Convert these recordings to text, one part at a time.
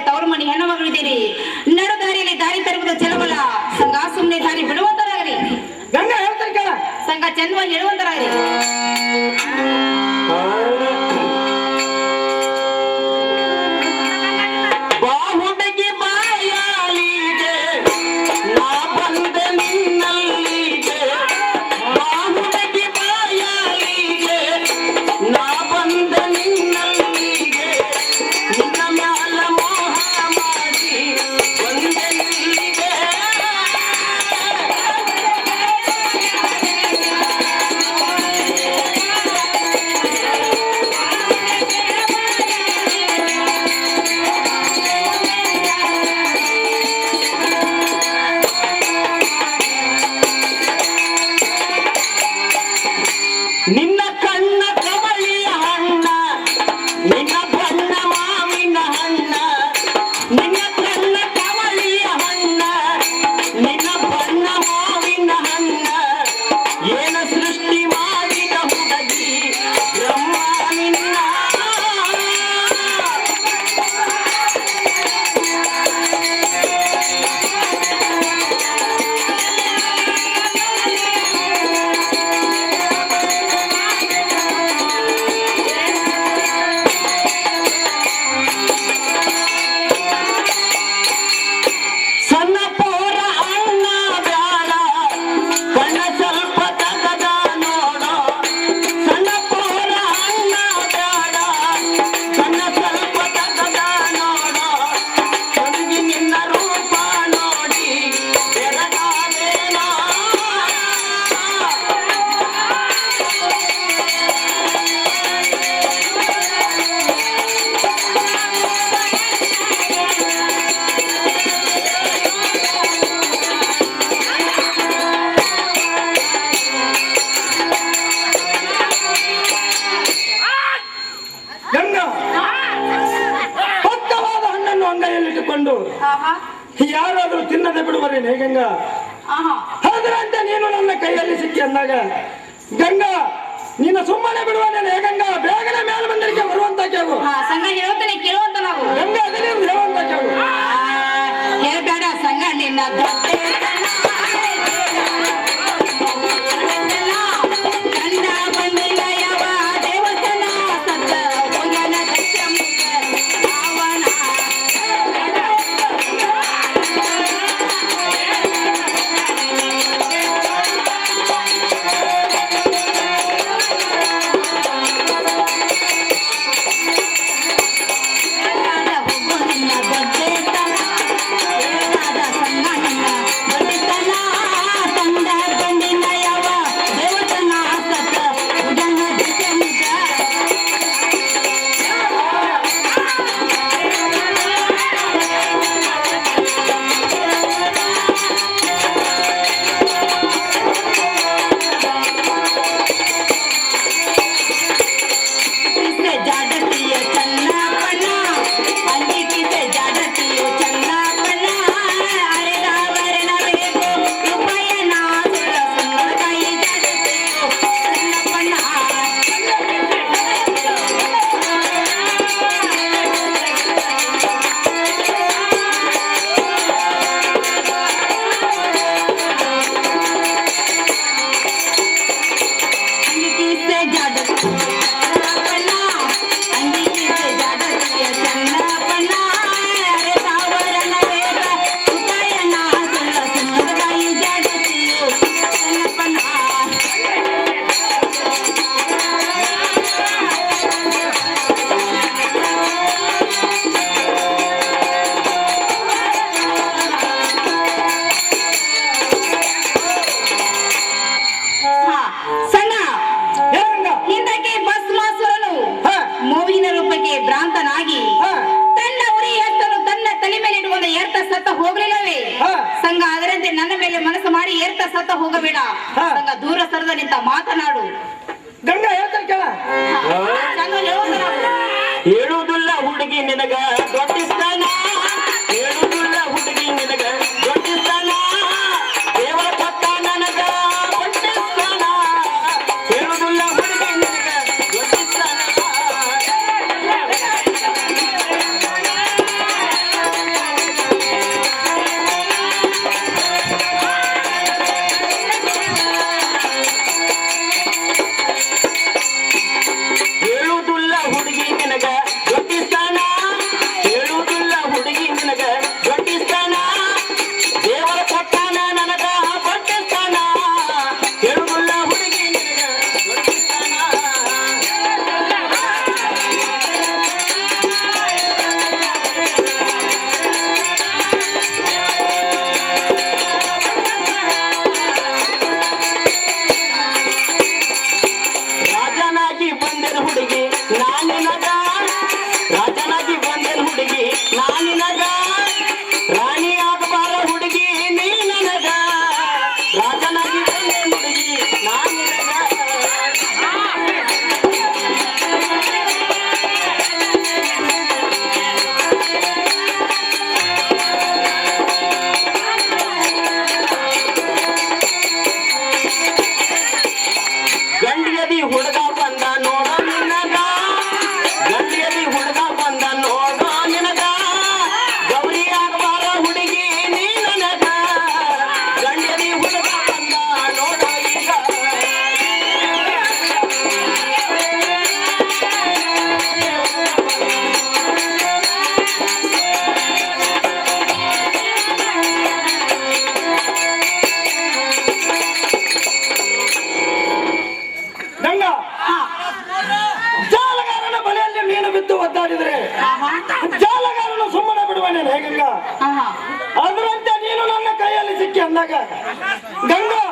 ತವರು ಮನೆ ಹೆಣ್ಣು ಮಗಳಿದ್ದೀರಿ, ನಡು ದಾರಿಯಲ್ಲಿ ದಾರಿ ತರುವುದು ಚೆಲುವಲ್ಲ. ಸಂಘ ಸುಮ್ಮನೆ ದಾರಿ ಬಿಡುವಂತರಾಗ್ರಿ, ಗಂಗಾ ಹೇಳ್ತಾರೆ ಕೇಳ. ಸಂಘ ಚಂದವಾಗಿ ಹೇಳುವಂತರಾಗ್ರಿ. ಯಾರಾದ್ರೂ ತಿನ್ನದೆ ಬಿಡುವರೇನೆ ಗಂಗಾ? ಅದರಂತೆ ನೀನು ನನ್ನ ಕೈಯಲ್ಲಿ ಸಿಕ್ಕಿ ಅಂದಾಗ ಗಂಗಾ ನೀನು ಸುಮ್ಮನೆ ಬಿಡುವನೇನೆ ಗಂಗಾ? ಬೇಗನೆ ಮೇಲ್ಮಂದಿರಿಗೆ ಬರುವಂತ ಕೇಳು. ಸಂಘ ಹೇಳ್ತಾನೆ ಕೇಳುವಂತ ನಾವು. ಗಂಗಾ ಅದನ್ನೇ ಹೇಳುವಂತ ಕೇಳು. ಹೇಳ್ಬೇಡ ಸಂಘ ನಿನ್ನ ಹೋಗಬೇಡ. ದೂರ ಸರದ ನಿಂತ ಮಾತನಾಡು. ಗಂಗಾ ಹೇಳ್ತಾರೆ ಕೇಳ. ಹುಡುಗಿ ನಿನಗ ದೊಡ್ಡಿಸ್ತಾನ ಹೇಳುವುದಿಲ್ಲ ಹುಡುಗಿ ನಿನಗ ದೊಡ್ಡಿಸ್ತಾನ ದೇವರ ಪಕ್ಕ ನನಗ ದೊಡ್ಡಿಸ್ತಾನ ಹೇಳುವುದಿಲ್ಲ ಹುಡುಗಿ ನಿನಗ ದೊಡ್ಡಿಸ್ತಾನ ಹೇಳುವುದಿಲ್ಲ ಹುಡುಗಿ ನಿನಗ ದೊಡ್ಡಿಸ್ತಾನ ಹೇಳುವುದಿಲ್ಲ ಹುಡುಗಿ ನಿನಗ ದೊಡ್ಡಿಸ್ತಾನ ದೇವರ ಕೊಟ್ಟಾನ ನನಗ ದೊಡ್ಡಿಸ್ತಾನ ಹೇಳುವುದಿಲ್ಲ ಹುಡುಗಿ ನಿನಗ ದೊಡ್ಡಿಸ್ತಾನ ರಾಜನಾಗಿ ಬಂದೆನು ಹುಡುಗಿ ನಾನಿನಗ ರಾಜನಾಗಿ ಬಂದೆನು ಹುಡುಗಿ ನಾನಿನಗ ರಾಣಿ ಆಗಬಾರ ಹುಡುಗಿ ನೀ ನನಗ ರಾಜನಾಗಿ ಬಂದೆನು ಹುಡುಗಿ ನಾನಿನಗ ಗಂಡಿಯದಿ ಹುಡುಗ ಬಂದ ನೋಡೋ ನಿನಗ ಗಂಡಿಯದಿ ಹುಡುಗ ಬಂದ ನೋಡೋ ನಿನಗ ಗೌರಿ ಆಗಬಾರ ಹುಡುಗಿ ನೀ ನನಗ ಗಂಡಿಯದಿ ಹುಡುಗ ಬಂದ ನೋಡೋ ಈಗ ಗಂಗಾ ಜಾಲಗಾರನ ಬಲೆಯಲ್ಲಿ ಮೀನು ಬಿದ್ದು ಒದ್ದಾಡಿದ್ರೆ ಜಾಲಗಾರನು ಸುಮ್ಮನೆ ಬಿಡುವನೆ ಗಂಗಾ ಅದರಂತೆ ನೀನು ನನ್ನ ಕೈಯಲ್ಲಿ ಸಿಕ್ಕಿ ಅಂದಾಗ ಗಂಗಾ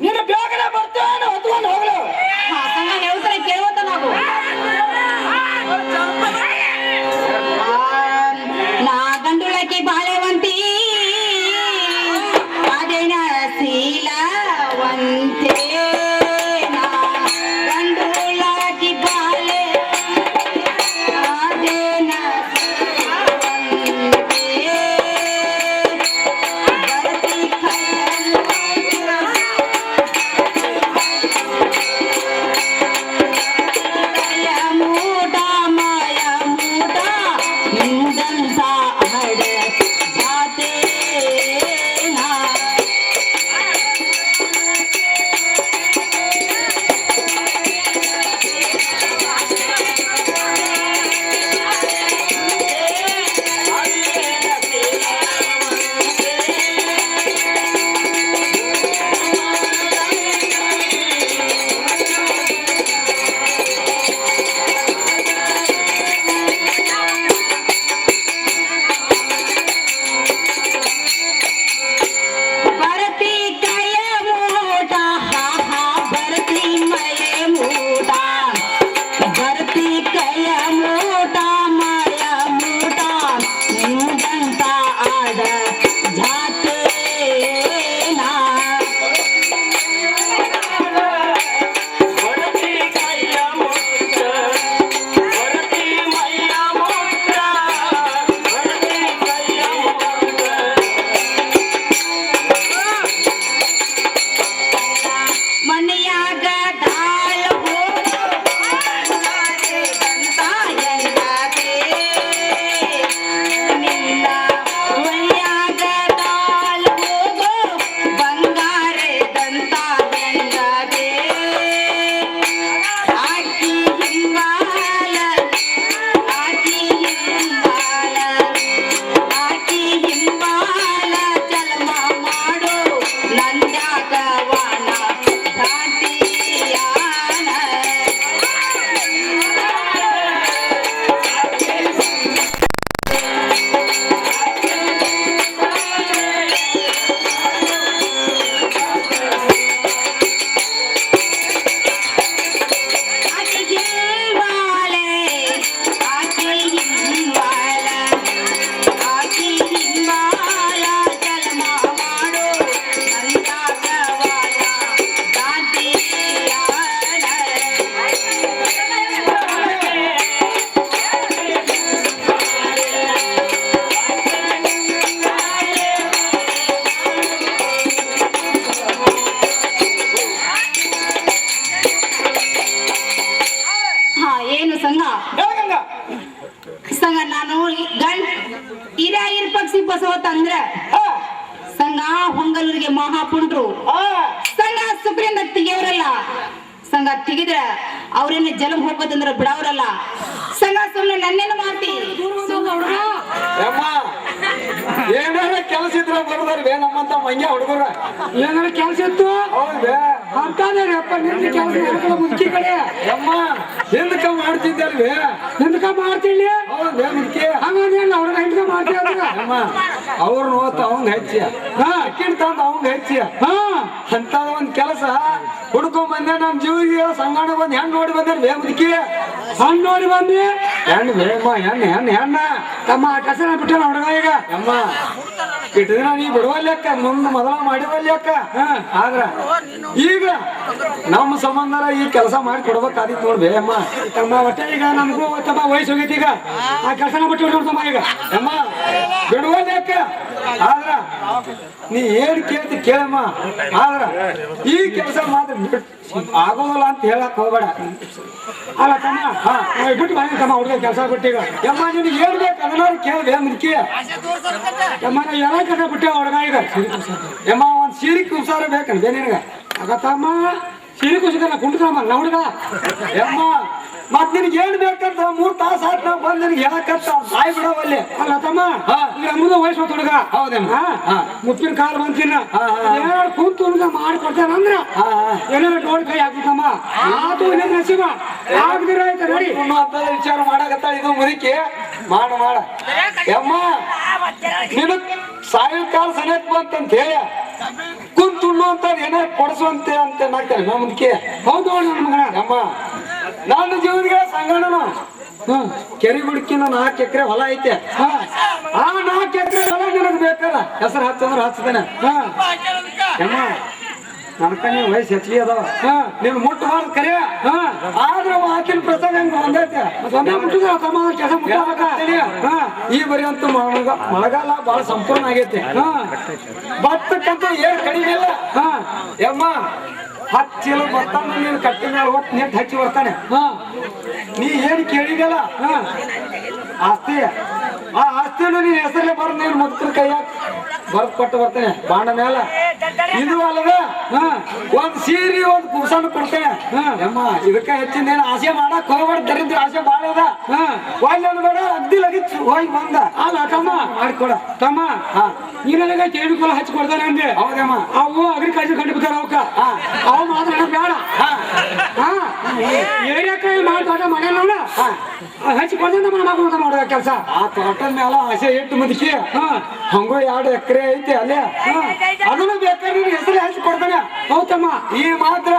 ನೀನು ಬೇಗನೆ ಬರ್ತೇನೆ ಹೊತ್ಕೊಂಡು ಹೋಗ್ಲು ಸಂಘ ಹೇಳ್ತಾರೆ ಕೇಳುವಂತ ನಾವು ನಾ ಗಂಡುಳಕಿ ಬಾಳೆವಂತಿ ಅದೇನ ಶೀಲವಂತೆ ನಾ ಗಂಡುಳಕಿ ಬಾಳೆ ಅದೇನ ಶೀಲವಂತೆ ಬರತಿ ಕೈಯಲ್ಲಿ ಸಂಘ ಹೇಗಂಗ ಸಂಘ ನಾನು ಹಿರಿಯ ಪಕ್ಷಿ ಬಸವತ್ತ ಅಂದ್ರ ಹಾ ಸಂಘ ಹೊಂಗಲೂರಿಗೆ ಮಹಾಪುಂಟ್ರು ಹಾ ಸಂಘ ಸುಪ್ರೀಂದ ತೆಗಿಯವರಲ್ಲ ಸಂಘ ತೆಗಿದ್ರ ಅವ್ರೇನ ಜಲಂ ಹೋಗ್ಬೋದಂದ್ರ ಬಿಡವ್ರಲ್ಲ ಸಂಘ ಸುಮ್ನೆ ನನ್ನೇನು ಮಾಡ್ತಿ ಯಮ್ಮ ಏನಾರ ಕೆಲಸ ಇದ್ರ ಬರ್ದಾರ್ವೇ ನಮ್ಮಂತ ಮಂಗ್ಯ ಹುಡುಗರ ಏನಾರ ಕೆಲಸ ಇತ್ತು ಹೌದೇ ಅಂತಾನೇಪ್ಪ ನಿನ್ನ ಕೆಲಸ ಮುದುಕಿ ಕಡೆ ಯಮ್ಮ ಹಿಂದಕ ಮಾಡ್ತಿದ್ದಲ್ವೇ ನಿಂದಕ ಮಾಡ್ತಿಲ್ಲ ಹೌದೇ ಮುದುಕಿ ಹಂಗಂದೇನು ಅವ್ರಿಗೆ ಹಿಂದಕ ಮಾಡ್ತೀಯ ಯಮ್ಮ ಅವ್ರ ನೋತ ಅವಂಗ ಹಚ್ಚಿಯ ಅಕ್ಕಿನ ತಂದ ಅವಂಗ ಹಚ್ಚಿಯ ಹಾ ಅಂತ ಒಂದ್ ಕೆಲಸ ಹುಡ್ಕೊಂಡ್ ಬಂದೆ ನಮ್ ಜೀವಿಗೆ ಸಂಗಣ ಬಂದ್ ಹೆಣ್ಣು ನೋಡಿ ಬಂದ್ರೆ ಮುದುಕಿ ಹಣ್ಣು ನೋಡಿ ಬಂದಿ ಹೆಣ್ಣು ಬೇಮ್ಮ ಹೆಣ್ಣ ತಮ್ಮ ಕಸನ ಬಿಟ್ಟಲ್ಲ ಹುಡುಗ ಈಗ ಯಮ್ಮ ಇಟ್ಟು ದಿನ ನೀ ಬಿಡುವಲ್ಲೆಕ್ಕ ಮುಂದೆ ಮೊದಲ ಮಾಡಿವಲ್ಲೆಕ್ಕ ಆದ್ರ ಈಗ ನಮ್ಮ ಸಂಬಂಧರ ಈ ಕೆಲಸ ಮಾಡಿ ಕೊಡ್ಬೇಕಾದಿತ್ತು ನೋಡ್ಬೇ ಅಮ್ಮ ತಮ್ಮ ಒಟ್ಟೆ ಈಗ ನಮಗೂ ತಮ್ಮ ವಯಸ್ಸು ಹೋಗೈತಿ ಈಗ ಆ ಕೆಲಸನ ಬಿಟ್ಟು ನೋಡ್ತಮ್ಮ ಈಗ ಅಮ್ಮ ಬಿಡುವಲ್ಲೆಕ್ಕ ಆದ್ರ ನೀ ಏನ್ ಕೇಳ್ತಿ ಕೇಳಮ್ಮ ಆದ್ರ ಈ ಕೆಲಸ ಮಾತ್ರ ಆಗೋದಿಲ್ಲ ಅಂತ ಹೇಳಕ್ ಹೋಗ್ಬೇಡ ಅಲ್ಲ ತಮ್ಮ ಬಿಟ್ಟು ಬಂದಿ ತಮ್ಮ ಹುಡುಗ ಕೆಲಸ ಬಿಟ್ಟೀಗ ಯಮ್ಮ ನಿನಗೆ ಏನ್ ಬೇಕು ಅದನ್ನ ಕೇಳ್ಬೇ ಮುದುಕಿ ತಮ್ಮ ಎಲ್ಲ ಕೆಲಸ ಬಿಟ್ಟೆ ಹುಡುಗ ಈಗ ಯಮ್ಮ ಒಂದ್ ಸೀರೆ ಕುಸಾರ ಬೇಕಂದ್ರೆ ನಿನಗ ಆಗ ತಮ್ಮ ಸೀರೆ ಕುಸಿದ ಕುಂಟಮ್ಮ ನಾ ಹುಡುಗ ಯಮ್ಮ ಮತ್ ನಿನಗೆ ಏನ್ ಬೇಕಂತ 3 ತಾಸು ಆತ್ ನಾ ಬಂದ್ ನಿನಗೆ ಹೇಳಕತ್ತ ಬಾಯ್ ಬಿಡವಲ್ಲಿ ಅಲ್ಲ ತಮ್ಮ ಈಗ ನಮ್ಮದು ವಯಸ್ಸು ಹುಡುಗ ಹೌದಮ್ಮ ಮುಪ್ಪಿನ ಕಾಲು ಬಂತಿನ ಏನಾರು ಕುಂತು ಹುಡುಗ ಮಾಡಿ ಕೊಡ್ತಾನಂದ್ರ ಏನಾರು ನೋಡಿ ಕೈ ಹಾಕ್ತಮ್ಮ ಆತು ಇನ್ನೇನು ನಸೀಬ ಆಗದಿರ ಆಯ್ತು ನೋಡಿ ವಿಚಾರ ಮಾಡಕತ್ತಾಳ ಇದು ಮುದುಕಿ ಮಾಡ ಯಮ್ಮ ನಿನ ಸಾಯಂಕಾಲ ಸನೇಕ್ ಬಂತಂತ ಹೇಳ ಕುಂತುಣ್ಣು ಅಂತ ಏನೇ ಕೊಡಿಸುವಂತೆ ಅಂತ ನಾಗ್ತಾನೆ ನಾ ಮುದುಕಿ ಹೌದು ನನ್ನ ಮಗನ ಯಮ್ಮ ನನ್ನ ಜೀವನಿಗೆ ಸಂಗಣನು ಕೆರೆ ಗುಡ್ಕಿನ 4 ಎಕರೆ ಹೊಲ ಐತೆ ಆ 4 ಎಕರೆ ಹೊಲ ನಿನಗೆ ಬೇಕಲ್ಲ ಹೆಸರು ಹಚ್ಚಂದ್ರೆ ಹಚ್ಚದೇನೆ ಯಮ್ಮ ನನ್ಕ ನೀನ್ ವಯಸ್ಸು ಹೆಚ್ಚಿಗೆ ಅದಾವ ನೀನು ಮುಟ್ಟು ಮಾಡಿ ಕರೆ ಆದ್ರೆ ಆಕಿನ ಪ್ರಸಂಗ ಹಂಗ ಬಂದೈತೆ ಮುಟ್ಟಿದ ತಮ್ಮ ಕೆಲಸ ಮುಟ್ಟ ಈ ಬರೀ ಅಂತೂ ಮಳೆಗಾಲ ಬಹಳ ಸಂಪೂರ್ಣ ಆಗೈತೆ ಭತ್ತಕ್ಕಂತೂ ಏನ್ ಕಡಿಮೆ ಇಲ್ಲ ಯಮ್ಮ ಹಚ್ಚಿಲು ಬರ್ತಾನ ನೀನು ಕಟ್ಟಿ ಮೇಲೆ ಒಟ್ಟು ನೆಟ್ ಹಚ್ಚಿ ಬರ್ತಾನೆ ನೀ ಏನ್ ಕೇಳಿದಲ್ಲ ಆಸ್ತಿ ಆ ಆಸ್ತಿಯನ್ನು ನೀನ್ ಹೆಸರಲ್ಲೇ ಬರ್ದು ನೀನು ಮುಕ್ತರ ಕೈಯಾಗ ಬರ್ದ್ ಕೊಟ್ಟು ಬರ್ತಾನೆ ಬಾಂಡ ಮೇಲ ಇದು ಅಲ್ಲದ ಒಂದ್ ಸೀರೆ ಒಂದ್ ಕೂಸನ್ನು ಕೊಡ್ತೇನೆ ಯಮ್ಮ ಇದಕ್ಕ ಹೆಚ್ಚಿನ ಆಸೆ ಮಾಡಕ್ ಹೋಗ್ಬೇಡ ದರಿದ್ರ ಆಸೆ ಬಾಳ ಅದ ಒಳ್ಳೆ ಬೇಡ ಅಗ್ದಿ ಲಗಿತ್ತು ಹೋಗಿ ಬಂದ ಅಲ್ಲ ತಮ್ಮ ಮಾಡ್ಕೊಡ ತಮ್ಮ ಈ ನನಗೆ ಕೇಳಿಕೊಳ್ಳ ಹಚ್ಚಿ ಕೊಡ್ತಾನೆ ಅಂದೆ ಹೌದಮ್ಮ ಅವು ಅಗ್ರಿಕಲ್ಚರ್ ಕಂಡು ಬಿಡ್ತಾರ ಅವಕ್ಕ ಅವು ಮಾತ್ರ ಬೇಡ ಏರಿಯಾಕ ಮಾಡ್ತಾರ ಮನೆಯಲ್ಲ ಹಚ್ಚಿ ಕೊಡ್ತಾನೆ ನಮ್ಮ ಮಗ ಮಾಡೋದ ಕೆಲಸ ಆ ತೋಟದ ಮೇಲ ಆಸೆ ಇಟ್ಟು ಮುದುಕಿ ಹಂಗೋ 2 ಎಕರೆ ಐತಿ ಅಲ್ಲೇ ಅದನ್ನು ಬೇಕಾದ್ರೆ ಹೆಸರು ಹಚ್ಚಿ ಕೊಡ್ತಾನೆ ಹೌದಮ್ಮ ಈ ಮಾತ್ರ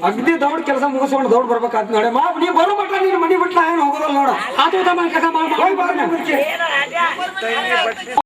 ಅಗ್ದಿ ದೌಡ್ ಕೆಲಸ ಮುಗಿಸ್ಕೊಂಡು ದೌಡ್ ಬರ್ಬೇಕಾದ್ ನೋಡಿ ನೀ ಬರೋ ಮಟ್ಟ ನೀನು ಮನಿ ಬಿಟ್ಟ ಏನು ಹೋಗೋದಲ್ಲ ನೋಡ ಆತು ತಮ್ಮ ಕೆಲಸ ಮಾಡಿ ಹೋಗಿ ಬಾ ಮುದುಕಿ